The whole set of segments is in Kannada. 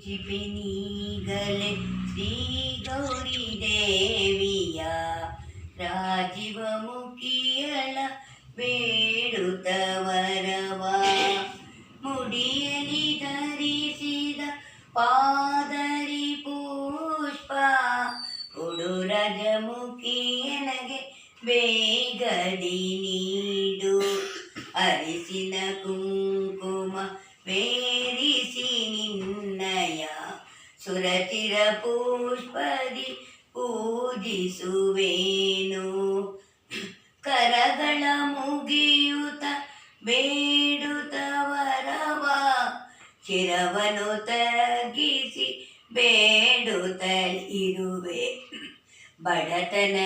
ಚಿಪಿನೀಗಲೆ ಶ್ರೀ ಗೌರಿ ದೇವಿಯ ರಾಜೀವ ಮುಖಿಯಳ ಬೇಡುತ್ತವರವ ಮುಡಿಯಲಿ ಧರಿಸಿದ ಪಾದರಿ ಪುಷ್ಪ ಉಡು ರಜಮುಖಿಯನಗೆ ಬೇಗದಿ ನೀಡು ಅರಿಸಿನ ಕುಂಕುಮ ವೇರಿಸಿ ನಿನ್ನಯ ಸುರಚಿರ ಪುಷ್ಪದಿ ಪೂಜಿಸುವೇನು ಕರಗಳ ಮುಗಿಯುತ್ತ ಬೇಡುತ್ತವರವ ಚಿರವನು ತಗ್ಗಿಸಿ ಬೇಡುತ್ತಲಿರುವೆ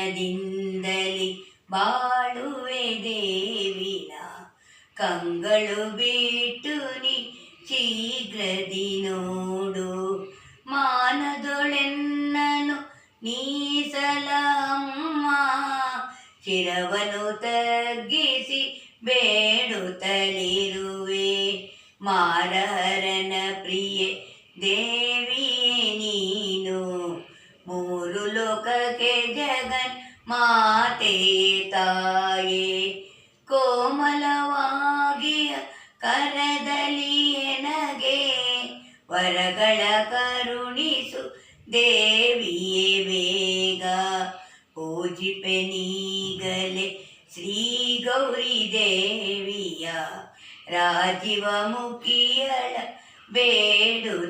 ಬಡತನದಿಂದಲಿ ಬಾಳುವೆ ದೇವಿನ ಕಂಗಳು ಬಿಟ್ಟು ನೀ ಶೀಘ್ರದಿ ನೋಡು ಮಾನದೊಳೆನ್ನನು ನೀಸಲಮ್ಮ ಚಿರವನು ತಗ್ಗಿಸಿ ಬೇಡುತ್ತಲಿರುವೆ ಮಾರಹರನ ಪ್ರಿಯೆ ದೇವಿಯೇ ನೀನು ಮೂರು ಲೋಕಕ್ಕೆ ಜಗನ್ ಮಾತೆ ತಾಯೇ ಕೋಮಲವಾಗಿಯ ಕರದಲ್ಲಿ ಎನಗೆ ವರಗಳ ಕರುಣಿಸು ದೇವಿಯೇ ಬೇಗ ಪೂಜಿಪೆ ನೀಗಲೆ ಶ್ರೀ ಗೌರಿ ದೇವಿಯ ರಾಜೀವ ಮುಖಿಯಳ ಬೇಡುತ್ತವರವ